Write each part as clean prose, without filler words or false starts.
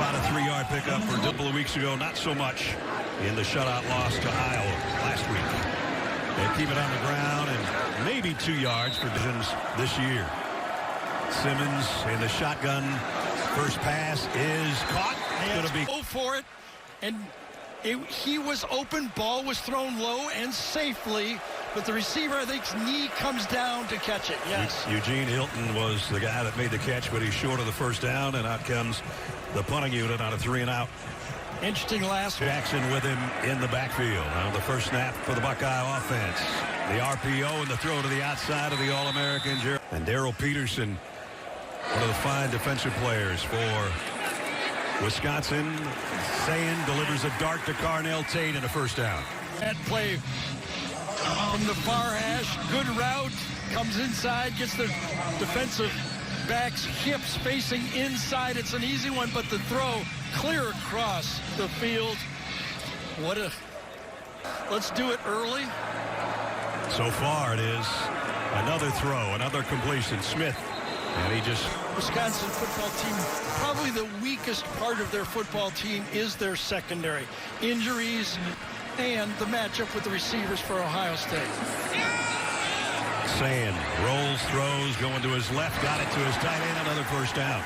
about a 3-yard pickup for a couple of weeks ago. Not so much in the shutout loss to Iowa last week. They keep it on the ground and maybe 2 yards for divisions this year. Simmons in the shotgun. First pass is caught. Going to be go for it, and he was open. Ball was thrown low and safely, but the receiver, I think, knee comes down to catch it. Yes. Eugene Hilton was the guy that made the catch, but he's short of the first down, and out comes the punting unit on a 3-and-out. Interesting last one. Jackson with him in the backfield. Now the first snap for the Buckeye offense. The RPO and the throw to the outside of the All-American. And Darrell Peterson, one of the fine defensive players for Wisconsin. Sayin delivers a dart to Carnell Tate and a first down. That play from the far hash. Good route. Comes inside. Gets the defensive back's hips facing inside. It's an easy one, but the throw clear across the field. Let's do it early. So far it is another throw, another completion. Smith. And he just... Wisconsin football team, probably the weakest part of their football team is their secondary. Injuries and the matchup with the receivers for Ohio State. Sayin rolls, throws, going to his left, got it to his tight end, another first down.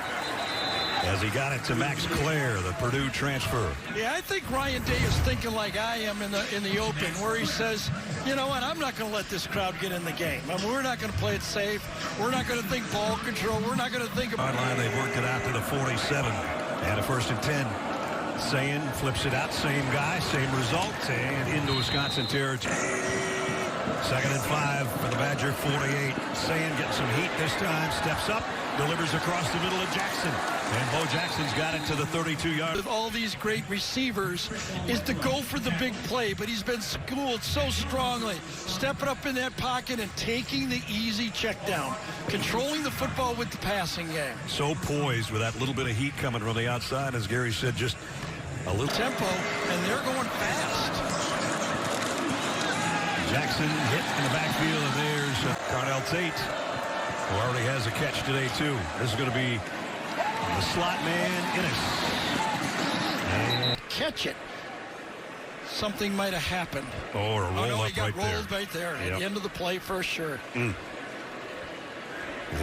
As he got it to Max Clare, the Purdue transfer. Yeah, I think Ryan Day is thinking like I am in the open, where he says, you know what, I'm not going to let this crowd get in the game. I mean, we're not going to play it safe. We're not going to think ball control. We're not going to think about... Line, they've worked it out to the 47 and a 1st and 10. Sayin flips it out, same guy, same result, and into Wisconsin territory. 2nd and 5 for the Badger 48. Sayin getting some heat this time, steps up, delivers across the middle of Jackson. And Bo Jackson's got it to the 32-yard. With all these great receivers is to go for the big play, but he's been schooled so strongly, stepping up in that pocket and taking the easy check down, controlling the football with the passing game. So poised with that little bit of heat coming from the outside, as Gary said, just a little tempo, and they're going fast. Jackson hit in the backfield, and there's Carnell Tate, who already has a catch today, too. This is going to be the slot man, Innes. And catch it. Something might have happened. Or a roll no, up he got right rolled there. Right there Yep. At the end of the play for sure. And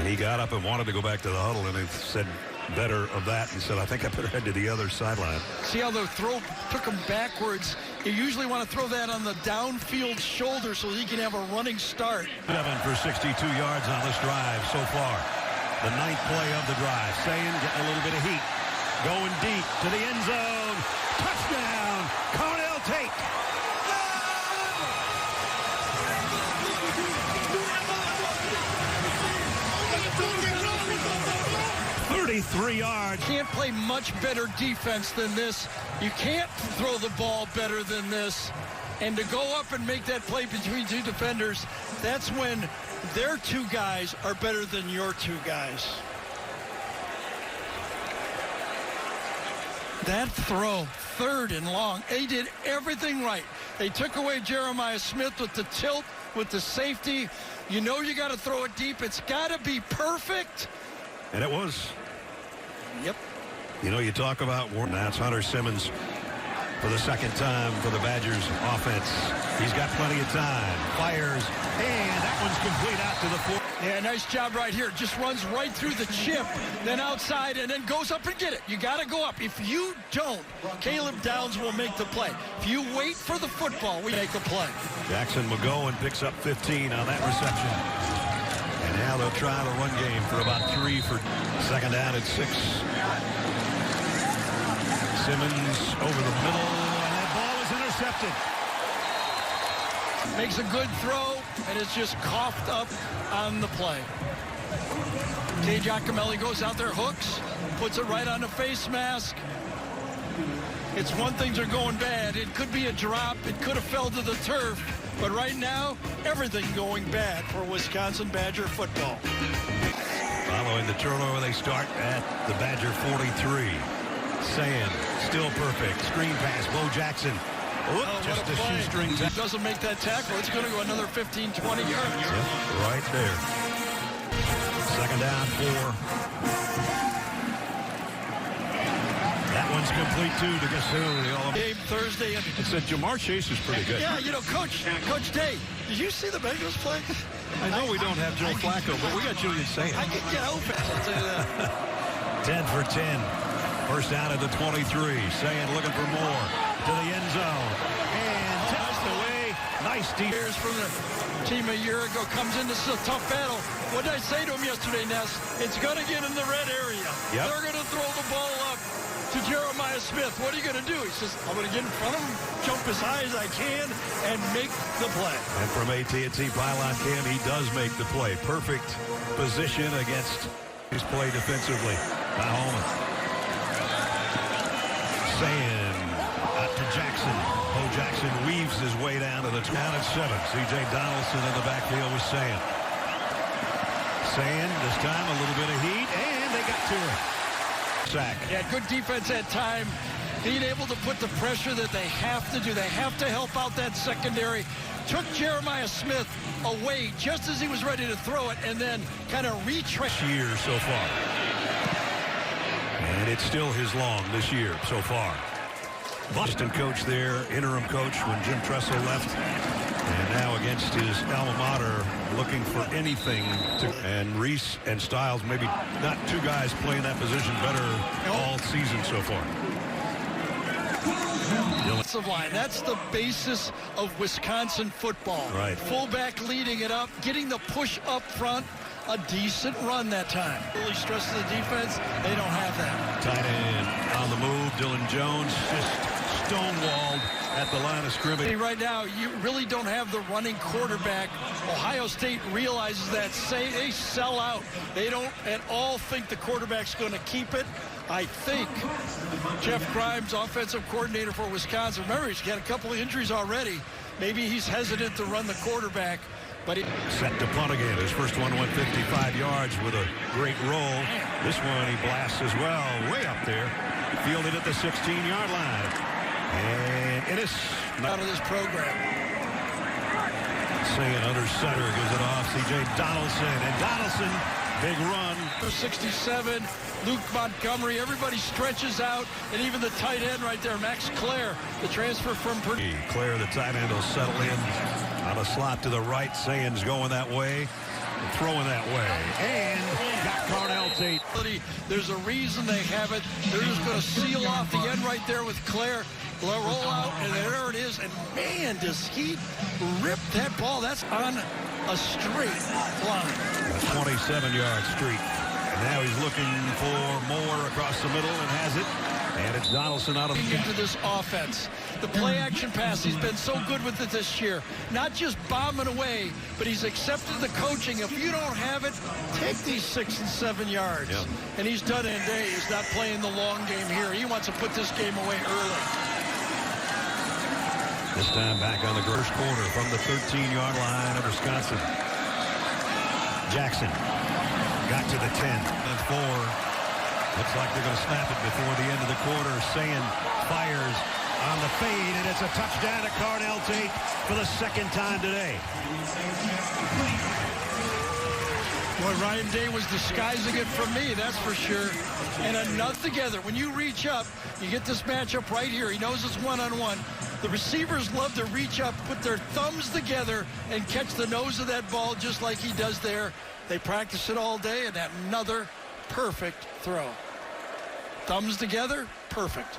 he got up and wanted to go back to the huddle, and he said better of that and said, I think I better head to the other sideline. See how the throw took him backwards. You usually want to throw that on the downfield shoulder so he can have a running start. 7 for 62 yards on this drive so far. The 9th play of the drive. Sayin getting a little bit of heat. Going deep to the end zone. Touchdown, Carnell Tate. 33 yards. Can't play much better defense than this. You can't throw the ball better than this. And to go up and make that play between two defenders, that's when their two guys are better than your two guys. That throw, 3rd and long, they did everything right. They took away Jeremiah Smith with the tilt, with the safety. You know you got to throw it deep. It's got to be perfect. And it was. Yep. You know, you talk about war. Now it's Hunter Simmons for the 2nd time for the Badgers offense. He's got plenty of time. Fires. And that one's complete out to the 4. Yeah, nice job right here. Just runs right through the chip, then outside, and then goes up and get it. You got to go up. If you don't, Caleb Downs will make the play. If you wait for the football, we make a play. Jackson McGowan picks up 15 on that reception. And now they'll try the run game for about 3 for 2nd down at 6. Simmons over the middle, and that ball is intercepted. Makes a good throw, and it's just coughed up on the play. K. Giacomelli goes out there, hooks, puts it right on the face mask. It's one things are going bad. It could be a drop. It could have fell to the turf. But right now, everything going bad for Wisconsin Badger football. Following the turnover, they start at the Badger 43. Sayin still perfect. Screen pass, Bo Jackson. Just a shoestring. Doesn't make that tackle. It's going to go another 15, 20 yards. Yep, right there. 2nd down, 4. That One's complete, too, to Gasol. Game Thursday. And it said Jamar Chase is pretty good. Yeah, you know, Coach Day, did you see the Bengals play? I know we don't have Joe Flacco, but we got Julian Sayin. I can get open. I'll tell you that. 10 for 10. First down at the 23. Sayin looking for more. To the end zone. And tipped away. Nice defense from the team a year ago. Comes in. This is a tough battle. What did I say to him yesterday, Ness? It's going to get in the red area. Yep. They're going to throw the ball up to Jeremiah Smith. What are you going to do? He says, I'm going to get in front of him, jump as high as I can, and make the play. And from AT&T Pylon Cam, he does make the play. Perfect position against his play defensively by Holman. Sayin out to Jackson. Bo Jackson weaves his way down to the down at 7. C.J. Donaldson in the backfield with Sayin. Sayin, this time a little bit of heat, and they got to him. Sack. Yeah, good defense at time. Being able to put the pressure that they have to do. They have to help out that secondary. Took Jeremiah Smith away just as he was ready to throw it, and then kind of retraced. Year so far. And it's still his long this year so far. Boston coach there, interim coach when Jim Tressel left. And now against his alma mater, looking for anything to. And Reese and Styles, maybe not two guys playing that position better all season so far. Line. That's the basis of Wisconsin football. Right. Fullback leading it up, getting the push up front. A decent run that time. Really stresses the defense. They don't have that. Tight end on the move. Dylan Jones just stonewalled at the line of scrimmage. Right now, you really don't have the running quarterback. Ohio State realizes that. They sell out. They don't at all think the quarterback's going to keep it. I think Jeff Grimes, offensive coordinator for Wisconsin, remember, he's got a couple of injuries already. Maybe he's hesitant to run the quarterback. But set to punt again. His first one went 55 yards with a great roll. This one he blasts as well, way up there. Fielded at the 16-yard line. And it is out of this program. Sayin under center, gives it off. C.J. Donaldson. And Donaldson, big run. 67, Luke Montgomery. Everybody stretches out. And even the tight end right there, Max Clare, the transfer from Purdue. Clare, the tight end, will settle in. On a slot to the right. Sayin's going that way. Throwing that way. And got Carnell Tate. There's a reason they have it. They're just going to seal off the end right there with Clare. Roll out, and there it is. And, man, does he rip that ball. That's on a straight line. A 27-yard streak. And now he's looking for more across the middle and has it. And it's Donaldson out of into this offense. The play-action pass, he's been so good with it this year. Not just bombing away, but he's accepted the coaching. If you don't have it, take these 6 and 7 yards. Yep. And he's done it today. He's not playing the long game here. He wants to put this game away early. This time back on the first quarter from the 13-yard line of Wisconsin. Jackson got to the 10 and 4. Looks like they're going to snap it before the end of the quarter. Sayin fires on the fade, and it's a touchdown to Carnell Tate for the second time today. Boy, Ryan Day was disguising it from me, that's for sure. And enough together. When you reach up, you get this matchup right here. He knows it's one-on-one. The receivers love to reach up, put their thumbs together, and catch the nose of that ball just like he does there. They practice it all day, and another perfect throw. Thumbs together, perfect.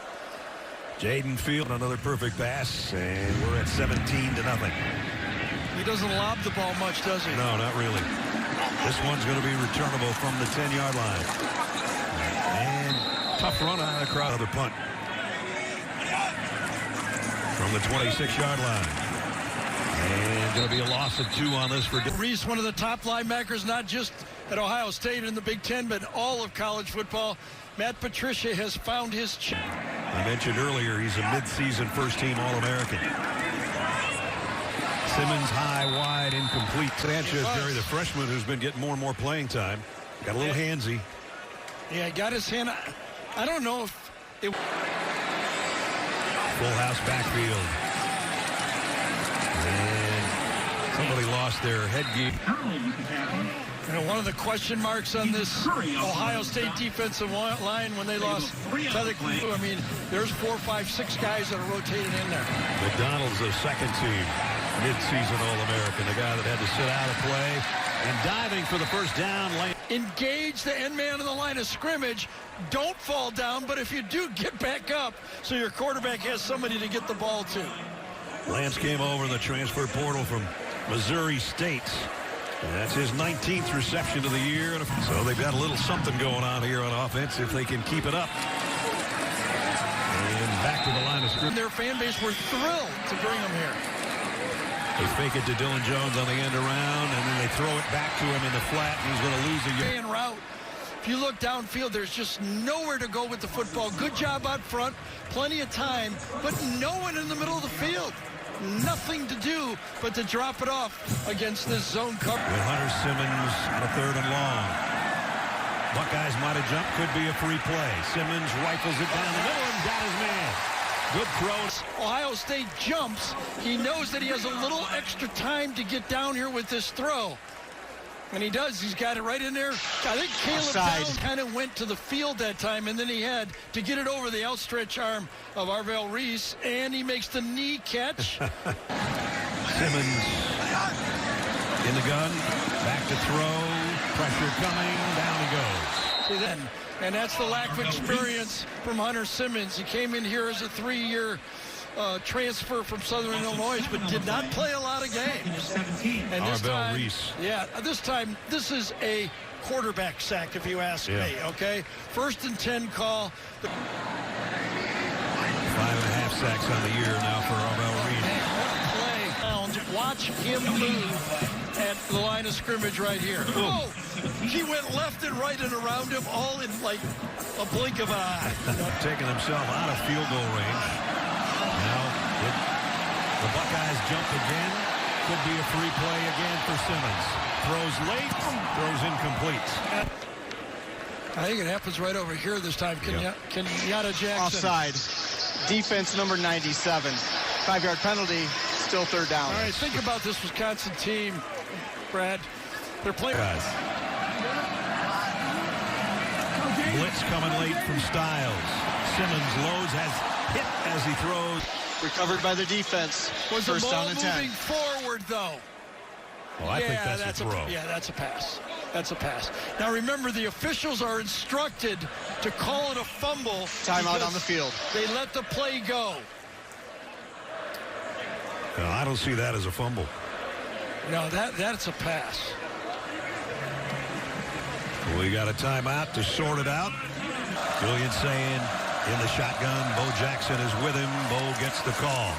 Jaden Field, another perfect pass, and we're at 17-0. He doesn't lob the ball much, does he? No, not really. This one's going to be returnable from the 10-yard line. And tough run out of the crowd. Another punt. From the 26-yard line. And going to be a loss of 2 on this for Reese, one of the top linebackers, not just at Ohio State in the Big Ten, but all of college football. Matt Patricia has found his I mentioned earlier, he's a midseason first-team All-American. Simmons high, wide, incomplete. Sanchez, Jerry, the freshman who's been getting more and more playing time. Got a little handsy. Yeah, got his hand. I don't know if it... Full house backfield. And Somebody lost their headgear. You know, one of the question marks on this Ohio State defensive line when they lost methodical. I mean, there's 4, 5, 6 guys that are rotated in there. McDonald's a second team mid-season All-American, the guy that had to sit out of play and diving for the first down. Engage the end man in the line of scrimmage. Don't fall down, but if you do, get back up so your quarterback has somebody to get the ball to. Lance came over in the transfer portal from Missouri State. And that's his 19th reception of the year. So they've got a little something going on here on offense if they can keep it up. And back to the line of scrimmage. Their fan base were thrilled to bring him here. They fake it to Dylan Jones on the end around, and then they throw it back to him in the flat, and he's going to lose a yard. Route. If you look downfield, there's just nowhere to go with the football. Good job out front, plenty of time, but no one in the middle of the field. Nothing to do but to drop it off against this zone cover. With Hunter Simmons on a 3rd and long. Buckeyes might have jumped, could be a free play. Simmons rifles it down the middle and got his man. Good throws. Ohio State jumps. He knows that he has a little extra time to get down here with this throw. And he does. He's got it right in there. I think Caleb Downs kind of went to the field that time, and then he had to get it over the outstretched arm of Arvell Reese, and he makes the knee catch. Simmons in the gun. Back to throw. Pressure coming. Down he goes. See that? And that's the lack of experience from Hunter Simmons. He came in here as a 3-year transfer from Southern Illinois, but did not play a lot of games. And this time, Reese. Yeah, this time, this is a quarterback sack, if you ask me, okay? 1st and 10 call. 5.5 sacks on the year now for Arvell Reese. Watch him move at the line of scrimmage right here. Oh, he went left and right and around him all in like a blink of an eye. Taking himself out of field goal range. Now the Buckeyes jump again. Could be a free play again for Simmons. Throws late, throws incomplete. I think it happens right over here this time. Kenyatta Jackson. Offside. Defense number 97. 5-yard penalty. Still 3rd down. All right, think about this Wisconsin team, Brad. They're playing. Blitz coming late from Styles. Simmons loads, has hit as he throws. Recovered by the defense. Was the ball moving forward, though? Well, I think that's a throw. Yeah, that's a pass. That's a pass. Now, remember, the officials are instructed to call it a fumble. Timeout on the field. They let the play go. No, I don't see that as a fumble. No, that's a pass. We got a timeout to sort it out. Julian saying in the shotgun. Bo Jackson is with him. Bo gets the call.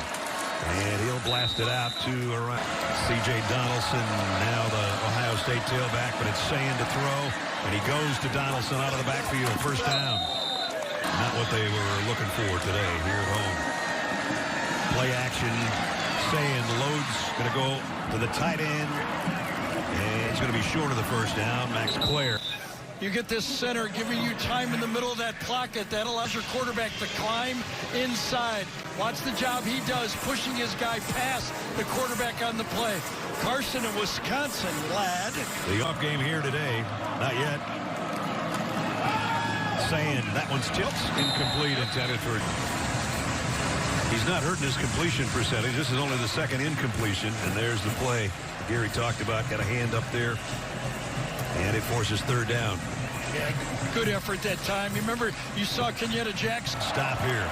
And he'll blast it out to around. C.J. Donaldson, now the Ohio State tailback, but it's Sayin to throw. And he goes to Donaldson out of the backfield. 1st down. Not what they were looking for today here at home. Play action. Sayin loads, going to go to the tight end. And he's going to be short of the 1st down. Max Clare. You get this center giving you time in the middle of that pocket. That allows your quarterback to climb inside. Watch the job he does, pushing his guy past the quarterback on the play. Carson of Wisconsin, lad. The off game here today. Not yet. Sayin, that one's tipped. Incomplete, intended for... He's not hurting his completion percentage. This is only the 2nd incompletion. And there's the play Gary talked about. Got a hand up there. And it forces 3rd down. Yeah, good effort that time. Remember, you saw Kenyatta Jackson. Stop here.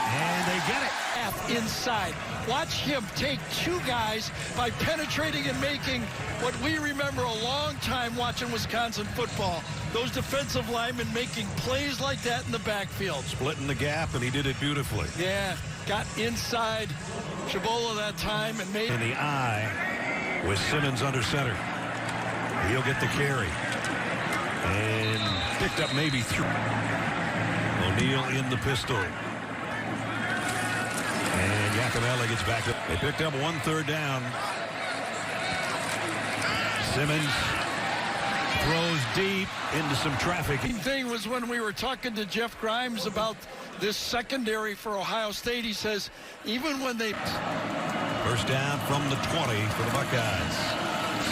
And they get it. Inside. Watch him take 2 guys by penetrating and making what we remember a long time watching Wisconsin football. Those defensive linemen making plays like that in the backfield. Splitting the gap, and he did it beautifully. Yeah, got inside Chabola that time and made... In the eye with Simmons under center. He'll get the carry. And picked up maybe 3. O'Neal in the pistol. And Yacomelli gets back up. They picked up 1 3rd down. Simmons Throws deep into some traffic. The thing was when we were talking to Jeff Grimes about this secondary for Ohio State, he says, even when they... First down from the 20 for the Buckeyes.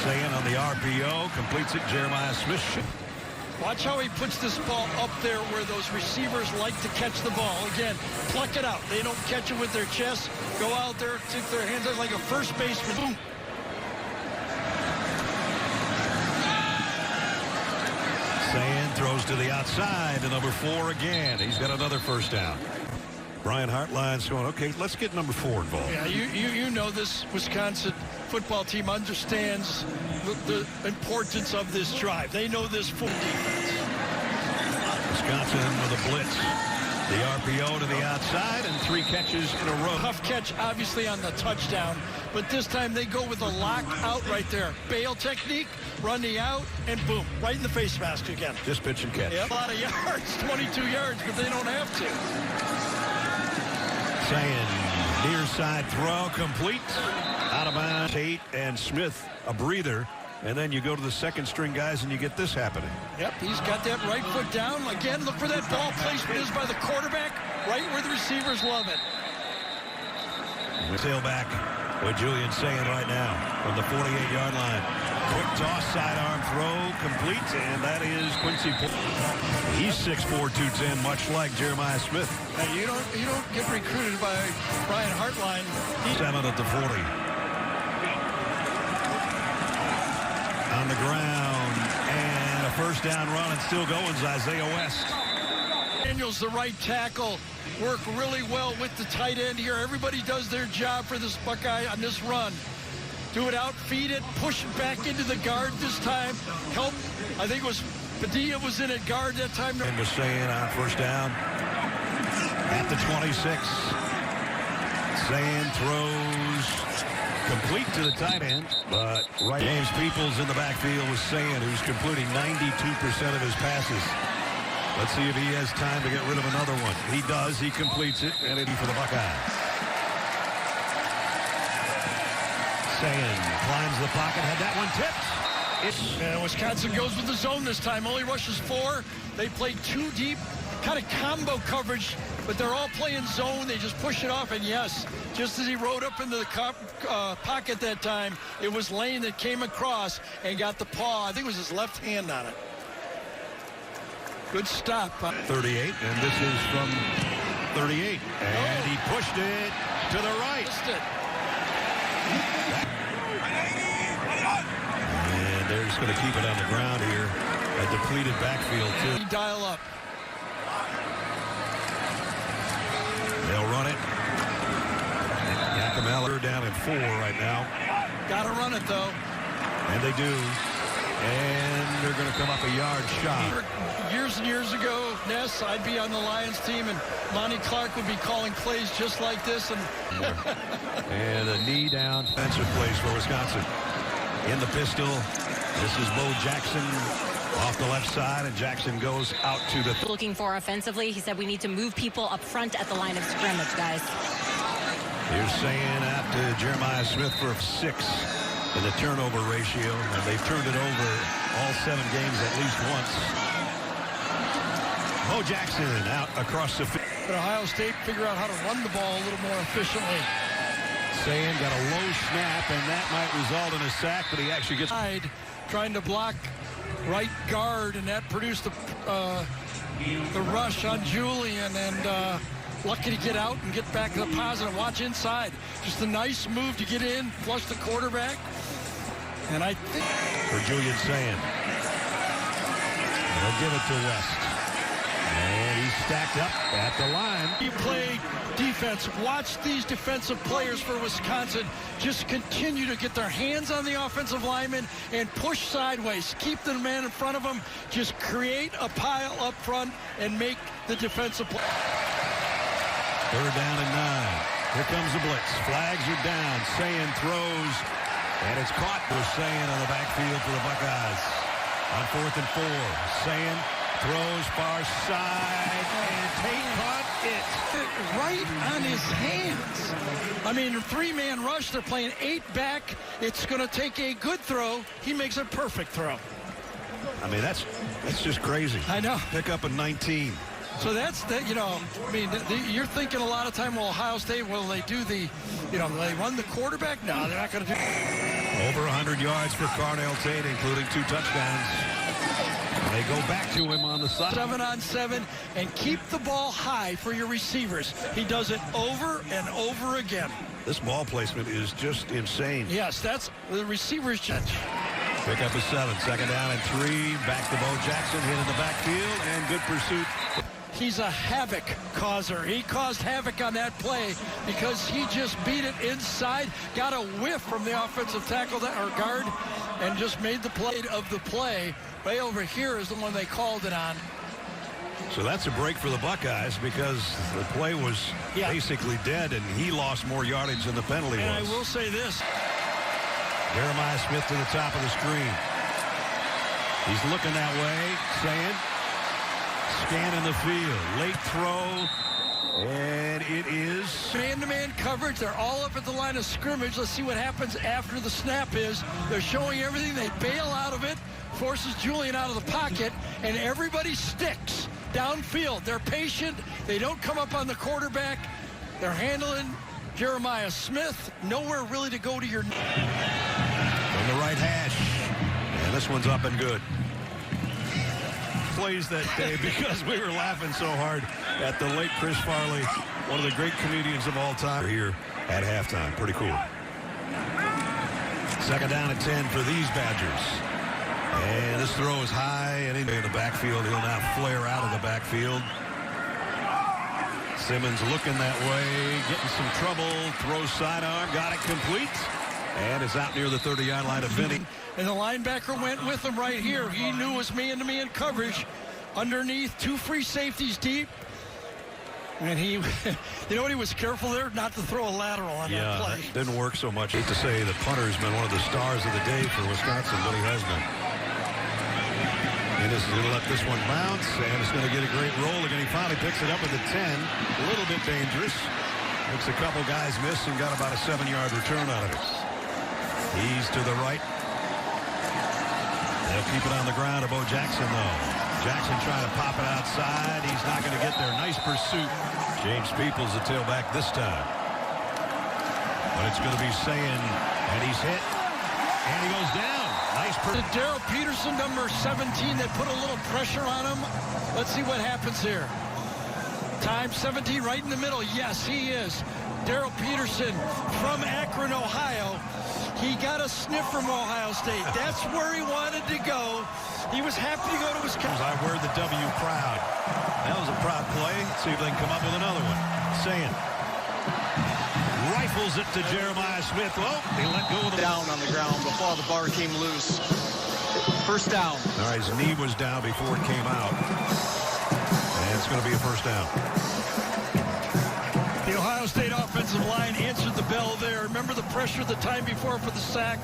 Sayin on the RPO, completes it, Jeremiah Smith. Watch how he puts this ball up there where those receivers like to catch the ball. Again, pluck it out. They don't catch it with their chest. Go out there, stick their hands out like a first baseman. Boom. Sayin throws to the outside to number 4 again. He's got another first down. Brian Hartline's going, okay, let's get number 4 involved. Yeah, you know this Wisconsin football team understands the importance of this drive. They know this full defense. Wisconsin with a blitz. The RPO to the outside and 3 catches in a row. Tough catch, obviously, on the touchdown. But this time they go with a lock out right there. Bail technique, run the out, and boom, right in the face mask again. Just pitch and catch. Yep. A lot of yards, 22 yards, but they don't have to. Sayin, near side throw, complete. Out of bounds. Tate and Smith, a breather. And then you go to the second string guys and you get this happening. Yep, he's got that right foot down. Again, look where that ball placement is by the quarterback, right where the receivers love it. We sail back with Julian Sayin right now from the 48-yard line. Quick toss, sidearm throw, complete, and that is Quincy. He's 6'4", 210, much like Jeremiah Smith. Now, you don't get recruited by Brian Hartline. 7 at the 40. On the ground, and a first down run, and still going is Isaiah West. Daniels, the right tackle, work really well with the tight end here. Everybody does their job for this Buckeye on this run. Do it out, feed it, push it back into the guard this time. Help, I think it was Padilla was in at guard that time. And was saying on first down at the 26. Sayin throws complete to the tight end, but right. James Peoples in the backfield with Sayin, who's completing 92% of his passes. Let's see if he has time to get rid of another one. He does. He completes it, and it's for the Buckeyes. Sayin climbs the pocket, had that one tipped. Wisconsin goes with the zone this time. Only rushes 4. They play 2 deep, kind of combo coverage, but they're all playing zone. They just push it off, and yes, just as he rode up into the pocket that time, it was Lane that came across and got the paw. I think it was his left hand on it. Good stop. 38, and this is from 38. And he pushed it to the right. And they're just going to keep it on the ground here. A depleted backfield, too. Dial up. They'll run it. Yakimeller down at 4 right now. Got to run it, though. And they do. And they're going to come up a yard shy. Years and years ago, Ness, I'd be on the Lions team, and Monty Clark would be calling plays just like this. And a knee down defensive plays for Wisconsin. In the pistol, this is Bo Jackson off the left side, and Jackson goes out to the... Looking for offensively, he said we need to move people up front at the line of scrimmage, guys. Here's Sayin after Jeremiah Smith for 6 in the turnover ratio, and they've turned it over all 7 games at least once. Bo Jackson out across the field. But Ohio State figure out how to run the ball a little more efficiently. Sayin got a low snap, and that might result in a sack, but he actually gets... Trying to block right guard, and that produced the rush on Julian, and lucky to get out and get back to the positive. Watch inside. Just a nice move to get in, flush the quarterback. And I think... For Julian Sayin. They'll give it to West. And he's stacked up at the line. You play defense. Watch these defensive players for Wisconsin just continue to get their hands on the offensive lineman and push sideways. Keep the man in front of them. Just create a pile up front and make the defensive play. 3rd down and 9. Here comes the blitz. Flags are down. Sayin throws, and it's caught. We're Sayin on the backfield for the Buckeyes. On 4th and 4. Sayin throws far side, and Tate caught it. Right on his hands. I mean, 3-man rush. They're playing 8 back. It's going to take a good throw. He makes a perfect throw. I mean, that's just crazy. I know. Pick up a 19. So that's that. You know, I mean, you're thinking a lot of time. Well, Ohio State, will they do the, you know, they run the quarterback? No, they're not going to do. Over 100 yards for Carnell Tate, including 2 touchdowns. They go back to him on the side. 7-on-7, and keep the ball high for your receivers. He does it over and over again. This ball placement is just insane. Yes, that's the receivers judge. Pick up a 7, 2nd down and 3. Back to Bo Jackson, hit in the backfield, and good pursuit. He's a havoc causer. He caused havoc on that play because he just beat it inside, got a whiff from the offensive tackle or guard, and just made the play of the play. Way over here is the one they called it on. So that's a break for the Buckeyes because the play was basically dead, and he lost more yardage than the penalty and was. I will say this. Jeremiah Smith to the top of the screen. He's looking that way, saying, scanning the field. Late throw, and it is Man-to-man coverage. They're all up at the line of scrimmage. Let's see what happens after the snap is. They're showing everything. They bail out of it, forces Julian out of the pocket, and everybody sticks downfield. They're patient. They don't come up on the quarterback. They're handling Jeremiah Smith. Nowhere really to go to your... From the right hash. And this one's up and good. Plays that day because we were laughing so hard at the late Chris Farley, one of the great comedians of all time, here at halftime. Pretty cool. 2nd down and 10 for these Badgers. And this throw is high and in the backfield. He'll now flare out of the backfield. Simmons looking that way, getting some trouble. Throws sidearm, got it complete. And it's out near the 30-yard line of Vinny. And the linebacker went with him right here. He knew it was man-to-man coverage. Underneath, 2 free safeties deep. And he, you know what, he was careful there not to throw a lateral on that play. That didn't work so much. I hate to say the punter's been one of the stars of the day for Wisconsin, but he has been. And this is going to let this one bounce, and it's going to get a great roll again. He finally picks it up at the 10. A little bit dangerous. Makes a couple guys miss and got about a 7-yard return out of it. He's to the right. They'll keep it on the ground to Bo Jackson, though. Jackson trying to pop it outside. He's not going to get there. Nice pursuit. James Peoples, the tailback this time. But it's going to be Sayin, and he's hit. And he goes down. Nice pursuit. Daryl Peterson, number 17, they put a little pressure on him. Let's see what happens here. Time 17 right in the middle. Yes, he is. Daryl Peterson from Akron, Ohio. He got a sniff from Ohio State. That's where he wanted to go. He was happy to go to Wisconsin. I wear the W proud. That was a proud play. Let's see if they can come up with another one. Sayin rifles it to Jeremiah Smith. Oh, he let go of the down on the ground before the bar came loose. 1st down. All right, his knee was down before it came out. And it's going to be a 1st down. The Ohio State offensive line answered the bell there. Remember the pressure the time before for the sack.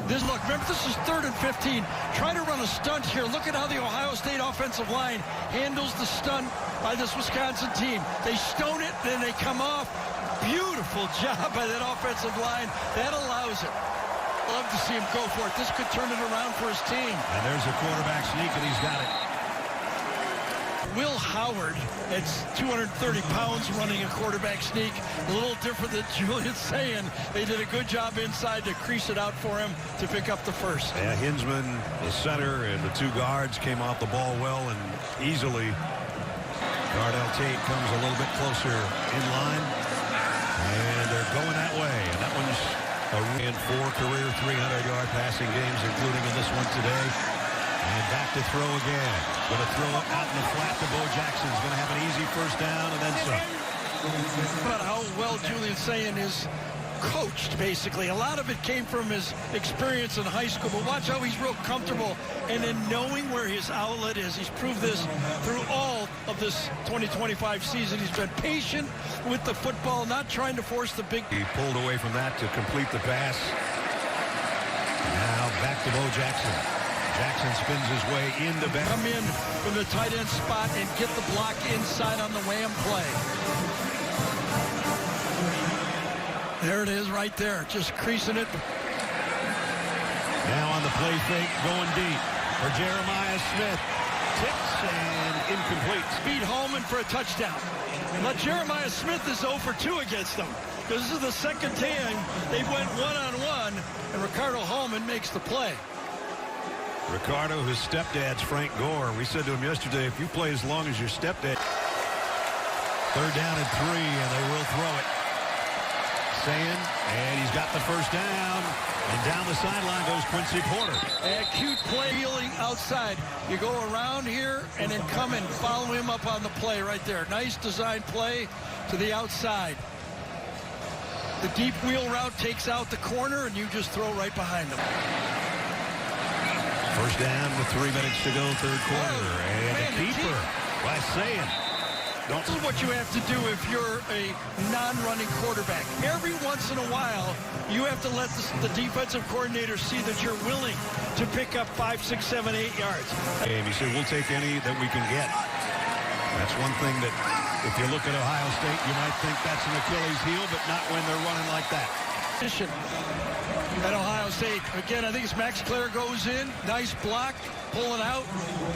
Remember, this is 3rd and 15. Try to run a stunt here. Look at how the Ohio State offensive line handles the stunt by this Wisconsin team. They stone it, then they come off. Beautiful job by that offensive line. That allows it. Love to see him go for it. This could turn it around for his team. And there's a quarterback sneak, and he's got it. Will Howard, it's 230 pounds running a quarterback sneak. A little different than Julian Sayin. They did a good job inside to crease it out for him to pick up the 1st. Yeah, Hinsman, the center, and the 2 guards came off the ball well and easily. Condensed Tate comes a little bit closer in line. And they're going that way. And that one's in 4 career 300-yard passing games, including in this one today. And back to throw again. Going to throw it out in the flat to Bo Jackson. He's going to have an easy 1st down and then some. About how well Julian Sayin is coached, basically. A lot of it came from his experience in high school, but watch how he's real comfortable and then knowing where his outlet is. He's proved this through all of this 2025 season. He's been patient with the football, not trying to force the big... He pulled away from that to complete the pass. Now back to Bo Jackson. Jackson spins his way into back. Come in from the tight end spot and get the block inside on the wham play. There it is right there, just creasing it. Now on the play fake, going deep. for Jeremiah Smith. Tips and incomplete. Beat Holman for a touchdown. But Jeremiah Smith is 0 for 2 against them. This is the second time they went one-on-one, and Ricardo Holman makes the play. Ricardo, his stepdad's Frank Gore. We said to him yesterday, if you play as long as your stepdad. 3rd down and 3, and they will throw it. Sayin, and he's got the first down. And down the sideline goes Quincy Porter. A cute play healing outside. You go around here and then come and follow him up on the play right there. Nice design play to the outside. The deep wheel route takes out the corner, and you just throw right behind them. First down with 3 minutes to go, 3rd quarter. And a keeper by Sayin. This is what you have to do if you're a non-running quarterback. Every once in a while, you have to let the defensive coordinator see that you're willing to pick up 5, 6, 7, 8 yards. And he said, we'll take any that we can get. That's one thing that, if you look at Ohio State, you might think that's an Achilles heel, but not when they're running like that. At Ohio State, again, I think it's Max Clare goes in. Nice block, pulling out.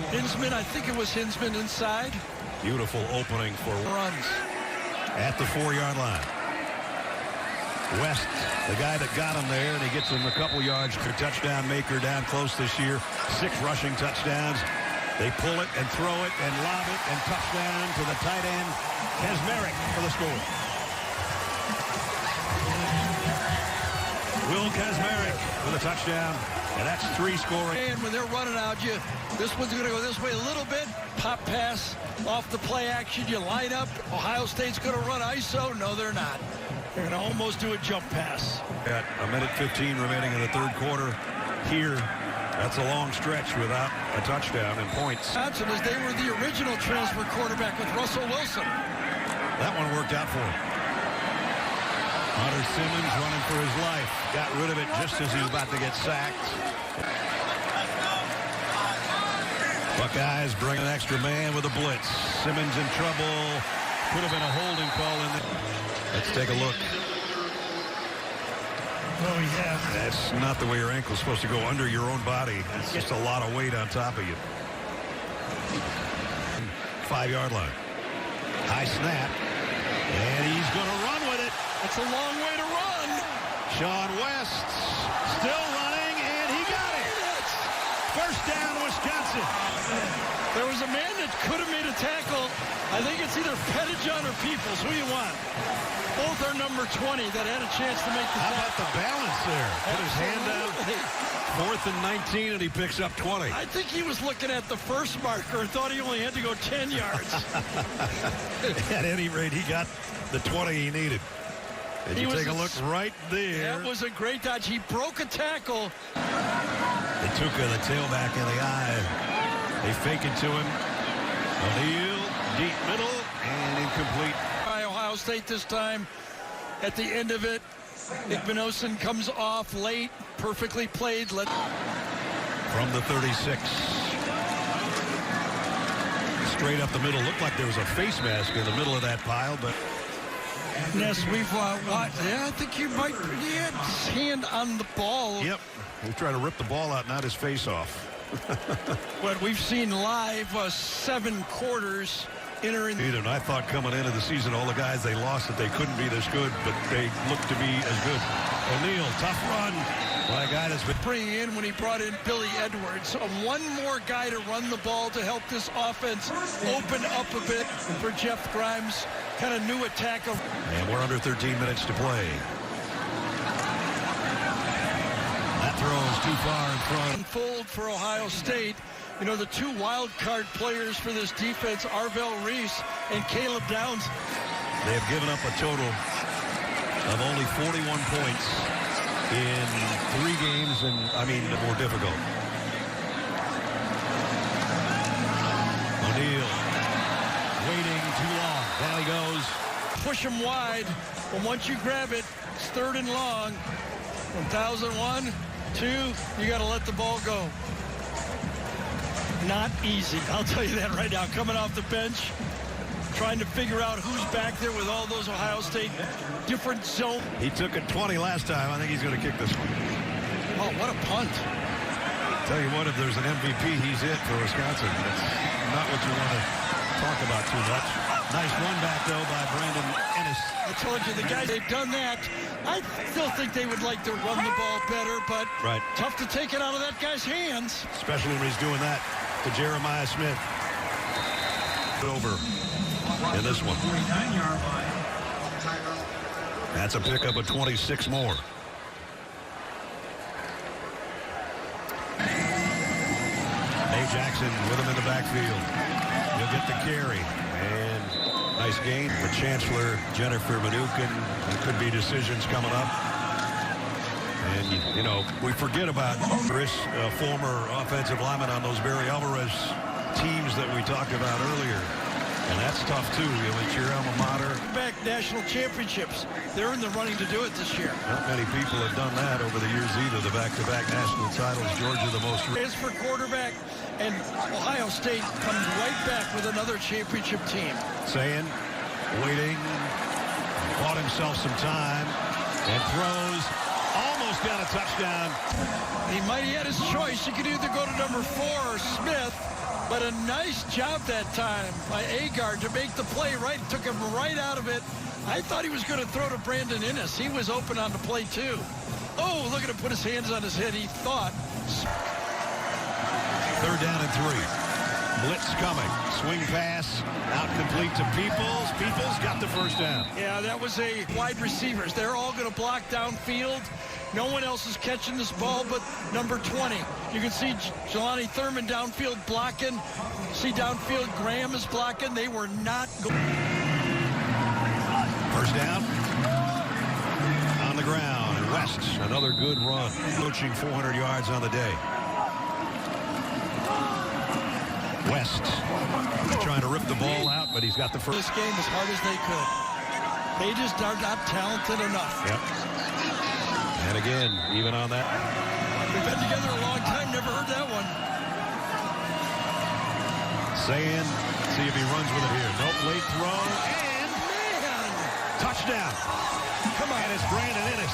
Hinsman, I think it was Hinsman inside. Beautiful opening for runs at the 4-yard line. West, the guy that got him there, and he gets him a couple yards for touchdown maker down close this year. 6 rushing touchdowns. They pull it and throw it and lob it and touchdown to the tight end, Kazmarek, for the score. Will Kazmarek with a touchdown, and that's 3 scoring. And when they're running out, this one's going to go this way a little bit. Pop pass off the play action. You line up. Ohio State's going to run ISO. No, they're not. They're going to almost do a jump pass. Got a minute 15 remaining in the 3rd quarter here. That's a long stretch without a touchdown and points. Johnson, as they were the original transfer quarterback with Russell Wilson. That one worked out for him. Hunter Simmons running for his life. Got rid of it just as he was about to get sacked. Buckeyes bring an extra man with a blitz. Simmons in trouble. Could have been a holding call in there. Let's take a look. Oh, yeah. That's not the way your ankle's supposed to go, under your own body. It's just a lot of weight on top of you. 5-yard line. High snap. And he's going to run with it. It's a long way to run. Sean West still running, and he got it. First down, Wisconsin. There was a man that could have made a tackle. I think it's either Pettijohn or Peoples. Who you want? Both are number 20 that had a chance to make the tackle. How about the balance there? Put his hand down. 4th and 19, and he picks up 20. I think he was looking at the first marker and thought he only had to go 10 yards. At any rate, he got the 20 he needed. And you take a look right there. That was a great dodge. He broke a tackle. They took the tailback in the eye. They fake it to him. O'Neal, deep middle, and incomplete. Ohio State this time. At the end of it, Igbinosun comes off late. Perfectly played. From the 36. Straight up the middle. Looked like there was a face mask in the middle of that pile, but... Yes, we've watched. Yeah, I think he had his hand on the ball. Yep. He tried to rip the ball out, not his face off. But we've seen live 7 quarters entering. And I thought coming into the season, all the guys they lost, that they couldn't be this good, but they looked to be as good. O'Neal, tough run by a guy that's been bringing in when he brought in Billy Edwards. One more guy to run the ball to help this offense open up a bit for Jeff Grimes. Kind of new attack of. And we're under 13 minutes to play. That throw is too far in front. Unfold for Ohio State. You know, the 2 wild card players for this defense, Arvell Reese and Caleb Downs. They have given up a total of only 41 points in 3 games, and I mean, more difficult. O'Neal waiting too long. Down he goes. Push him wide, but once you grab it, it's 3rd and long. 1,001, 2, you got to let the ball go. Not easy, I'll tell you that right now. Coming off the bench, trying to figure out who's back there with all those Ohio State different zones. He took it 20 last time. I think he's going to kick this one. Oh, what a punt. Tell you what, if there's an MVP, he's it for Wisconsin. That's not what you want to talk about too much. Nice run back, though, by Brandon Ennis. I told you, the guys, they've done that. I still think they would like to run the ball better, but tough to take it out of that guy's hands. Especially when he's doing that to Jeremiah Smith. Over in this one. That's a pickup of 26 more. May Jackson with him in the backfield. He'll get the carry. And nice gain for Chancellor Jennifer Manukin. There could be decisions coming up. And, you know, we forget about Chris, former offensive lineman on those Barry Alvarez teams that we talked about earlier. And that's tough, too. It's your alma mater. Back national championships. They're in the running to do it this year. Not many people have done that over the years either. The back-to-back national titles. Georgia the most. Is for quarterback. And Ohio State comes right back with another championship team. Saying, waiting, bought himself some time, and throws. Almost got a touchdown. He might have had his choice. He could either go to number 4 or Smith. But a nice job that time by Agar to make the play right. Took him right out of it. I thought he was going to throw to Brandon Ennis. He was open on the play, too. Oh, look at him put his hands on his head. He thought. 3rd down and 3. Blitz coming. Swing pass. Out complete to Peoples. Peoples got the 1st down. Yeah, that was a wide receivers. They're all going to block downfield. No one else is catching this ball but number 20. You can see Jelani Thurman downfield blocking. See downfield Graham is blocking. They were not going. 1st down. On the ground. West, another good run. Coaching 400 yards on the day. West trying to rip the ball out, but he's got the first. This game as hard as they could. They just are not talented enough. Yep. And again, even on that. We've been together a long time, never heard that one. Saying, see if he runs with it here. Nope, late throw, and Man! touchdown. Come on. And it's Brandon Ennis.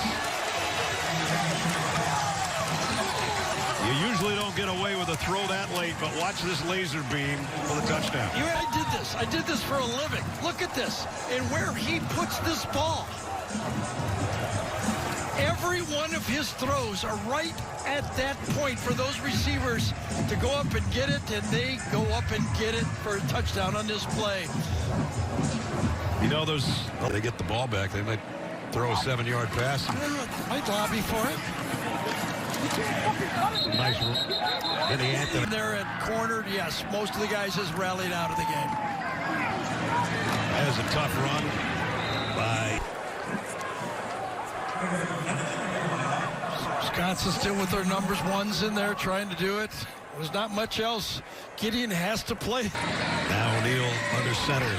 You usually don't get away with a throw that late, but watch this laser beam for the touchdown. I did this for a living. Look at this. And where he puts this ball. Every one of his throws are right at that point for those receivers to go up and get it, and they go up and get it for a touchdown on this play. You know, they get the ball back. They might throw a 7-yard pass. Might lobby for it. Nice in the anthem. They're at cornered. Yes, most of the guys has rallied out of the game. That is a tough run by Wisconsin still with their numbers ones in there trying to do it. There's not much else. Gideon has to play. Now O'Neal under center.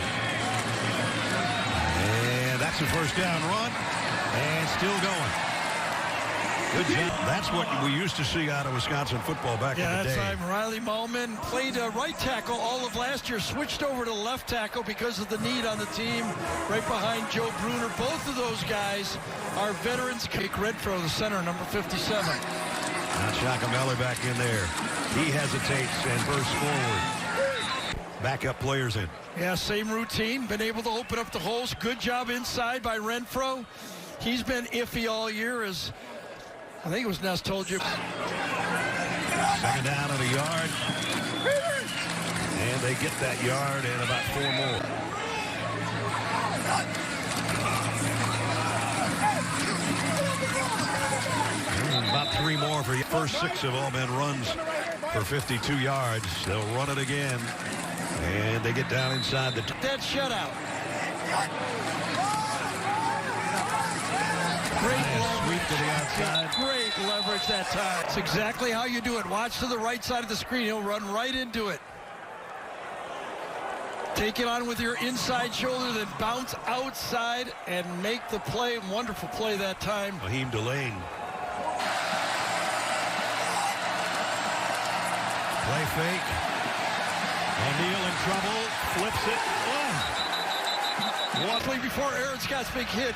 And that's a 1st down run. And still going. Good job. That's what we used to see out of Wisconsin football back in the day. That's time. Riley Mullman played right tackle all of last year, switched over to left tackle because of the need on the team, right behind Joe Bruner. Both of those guys are veterans. Jake Redfro, the center, number 57. Now Shakamelli back in there. He hesitates and bursts forward. Backup players in. Yeah, same routine. Been able to open up the holes. Good job inside by Renfro. He's been iffy all year, as I think it was Ness told you. 2nd down and a yard. And they get that yard and about 4 more. And about 3 more for you. First 6 have all been runs for 52 yards. They'll run it again. And they get down inside the... That shutout. Great sweep to the outside. Great leverage that time. It's exactly how you do it. Watch to the right side of the screen. He'll run right into it. Take it on with your inside shoulder, then bounce outside and make the play. Wonderful play that time. Raheem Delane. Play fake. O'Neal in trouble. Flips it. Oh. One play before Aaron Scott's big hit.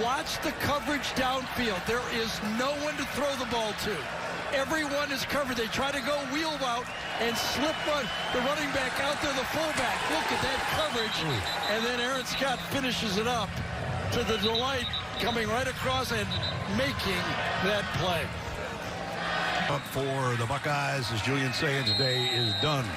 Watch the coverage downfield. There is no one to throw the ball to. Everyone is covered. They try to go wheel out and slip run the running back out there, the fullback. Look at that coverage. And then Aaron Scott finishes it up to the delight, coming right across and making that play. Up for the Buckeyes, as Julian saying, today is done.